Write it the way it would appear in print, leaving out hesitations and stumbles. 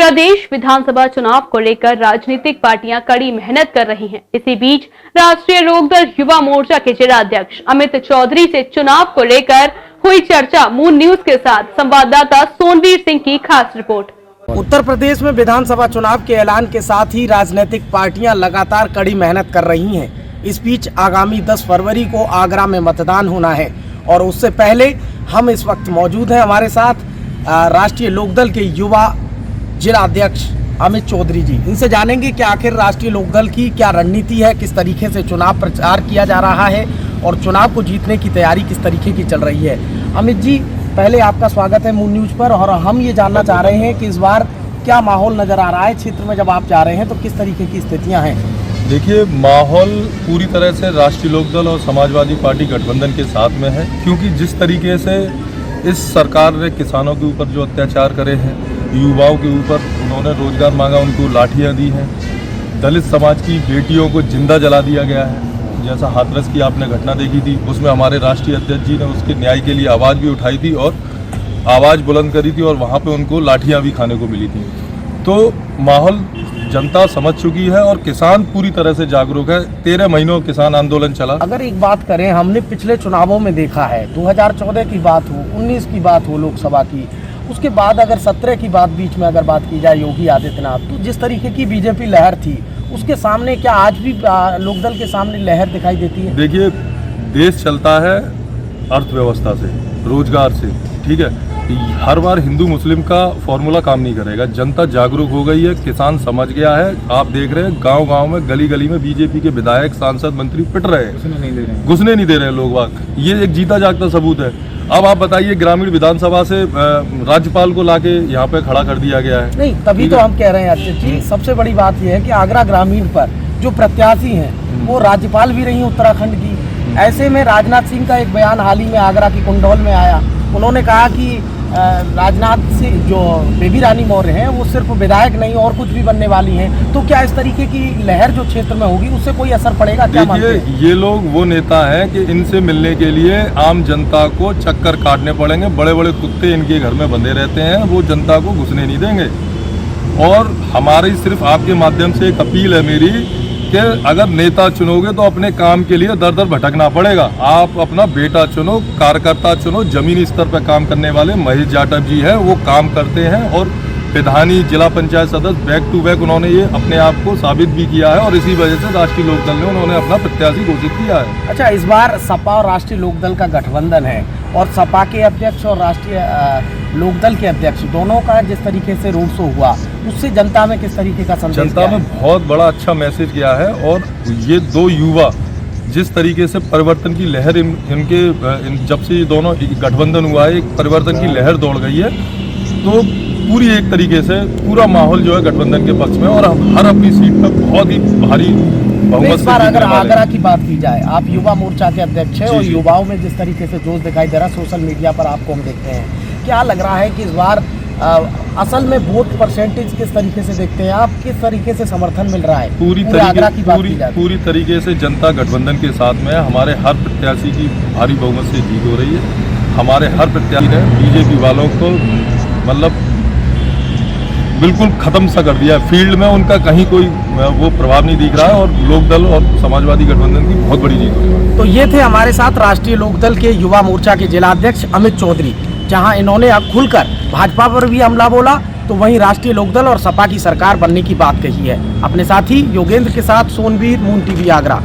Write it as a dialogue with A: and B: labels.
A: प्रदेश विधानसभा चुनाव को लेकर राजनीतिक पार्टियां कड़ी मेहनत कर रही हैं। इसी बीच राष्ट्रीय लोकदल युवा मोर्चा के जिलाध्यक्ष अमित चौधरी से चुनाव को लेकर हुई चर्चा। मून न्यूज के साथ संवाददाता सोनवीर सिंह की खास रिपोर्ट।
B: उत्तर प्रदेश में विधानसभा चुनाव के ऐलान के साथ ही राजनीतिक पार्टियां लगातार कड़ी मेहनत कर रही हैं। इस बीच आगामी 10 फरवरी को आगरा में मतदान होना है और उससे पहले हम इस वक्त मौजूद हैं। हमारे साथ राष्ट्रीय लोकदल के युवा जिलाध्यक्ष अमित चौधरी जी, इनसे जानेंगे कि आखिर राष्ट्रीय लोकदल की क्या रणनीति है, किस तरीके से चुनाव प्रचार किया जा रहा है और चुनाव को जीतने की तैयारी किस तरीके की चल रही है। अमित जी, पहले आपका स्वागत है मून न्यूज पर और हम ये जानना चाह रहे हैं कि इस बार क्या माहौल नजर आ रहा है क्षेत्र में, जब आप जा रहे हैं तो किस तरीके की स्थितियाँ हैं?
C: देखिए, माहौल पूरी तरह से राष्ट्रीय लोकदल और समाजवादी पार्टी गठबंधन के साथ में है, क्योंकि जिस तरीके से इस सरकार ने किसानों के ऊपर जो अत्याचार करे हैं, युवाओं के ऊपर उन्होंने रोजगार मांगा, उनको लाठियां दी हैं, दलित समाज की बेटियों को जिंदा जला दिया गया है। जैसा हाथरस की आपने घटना देखी थी, उसमें हमारे राष्ट्रीय अध्यक्ष जी ने उसके न्याय के लिए आवाज़ भी उठाई थी और आवाज़ बुलंद करी थी और वहाँ पे उनको लाठियाँ भी खाने को मिली थी। तो माहौल जनता समझ चुकी है और किसान पूरी तरह से जागरूक है। 13 महीनों किसान आंदोलन चला।
B: अगर एक बात करें, हमने पिछले चुनावों में देखा है, 2014 की बात हो, 19 की बात हो लोकसभा की, उसके बाद अगर 17 की बात बीच में अगर बात की जाए योगी आदित्यनाथ, तो जिस तरीके की बीजेपी लहर थी उसके सामने क्या आज भी लोकदल के सामने लहर दिखाई देती है?
C: देखिए, देश चलता है अर्थव्यवस्था से, रोजगार से, ठीक है। हर बार हिंदू मुस्लिम का फॉर्मूला काम नहीं करेगा। जनता जागरूक हो गई है, किसान समझ गया है। आप देख रहे हैं गांव-गांव में, गली गली में बीजेपी के विधायक, सांसद, मंत्री पिट रहे हैं, घुसने नहीं दे रहे हैं लोग बाग। ये एक जीता जागता सबूत है। अब आप बताइए, ग्रामीण विधानसभा से राज्यपाल को लाके यहाँ पे खड़ा कर दिया गया है।
B: नहीं, तभी तो हम कह रहे हैं अध्यक्ष जी, सबसे बड़ी बात यह है कि आगरा ग्रामीण पर जो प्रत्याशी हैं वो राज्यपाल भी रही उत्तराखंड की। ऐसे में राजनाथ सिंह का एक बयान हाल ही में आगरा की कुंडौल में आया। उन्होंने कहा कि राजनाथ सिंह जो बेबी रानी मौर्य हैं वो सिर्फ विधायक नहीं और कुछ भी बनने वाली हैं। तो क्या इस तरीके की लहर जो क्षेत्र में होगी उससे कोई असर पड़ेगा? क्या मानते हैं?
C: ये लोग वो नेता हैं कि इनसे मिलने के लिए आम जनता को चक्कर काटने पड़ेंगे। बड़े बड़े कुत्ते इनके घर में बंधे रहते हैं, वो जनता को घुसने नहीं देंगे। और हमारी सिर्फ आपके माध्यम से एक अपील है मेरी कि अगर नेता चुनोगे तो अपने काम के लिए दर दर भटकना पड़ेगा। आप अपना बेटा चुनो, कार्यकर्ता चुनो। जमीनी स्तर पर काम करने वाले महेश जाटव जी हैं, वो काम करते हैं और प्रधानी, जिला पंचायत सदस्य बैक टू बैक उन्होंने ये अपने आप को साबित भी किया है और इसी वजह से राष्ट्रीय लोकदल ने उन्होंने अपना प्रत्याशी घोषित किया है।
B: अच्छा, इस बार सपा और राष्ट्रीय लोकदल का गठबंधन है और सपा के अध्यक्ष और राष्ट्रीय लोकदल के अध्यक्ष दोनों का जिस तरीके से रोड शो हुआ, उससे जनता में किस तरीके का संदेश?
C: जनता में बहुत बड़ा अच्छा मैसेज गया है और ये दो युवा जिस तरीके से परिवर्तन की लहर जब से ये दोनों गठबंधन हुआ है, एक परिवर्तन की लहर दौड़ गई है। तो पूरी एक तरीके से पूरा माहौल जो है गठबंधन के पक्ष में और हर अपनी सीट पर बहुत ही भारी बहुमत से।
B: अगर आगरा की बात की जाए, आप युवा मोर्चा के अध्यक्ष हैं और युवाओं में जिस तरीके से जोश दिखाई दे रहा है, सोशल मीडिया पर आपको हम देखते हैं, क्या लग रहा है कि इस बार असल में वोट परसेंटेज किस तरीके से देखते हैं आप, किस तरीके से समर्थन मिल रहा है? पूरी
C: तरीके से जनता गठबंधन के साथ में है। हमारे हर प्रत्याशी की भारी बहुमत से जीत हो रही है। हमारे हर प्रत्याशी ने बीजेपी वालों को मतलब बिल्कुल खत्म सा कर दिया है। फील्ड में उनका कहीं कोई वो प्रभाव नहीं दिख रहा है और लोकदल और समाजवादी गठबंधन की बहुत बड़ी जीत हुई है।
B: तो ये थे हमारे साथ राष्ट्रीय लोकदल के युवा मोर्चा के जिलाध्यक्ष अमित चौधरी, जहां इन्होंने अब खुलकर भाजपा पर भी हमला बोला तो वहीं राष्ट्रीय लोकदल और सपा की सरकार बनने की बात कही है। अपने साथी योगेंद्र के साथ सोनवीर, मून टीवी आगरा।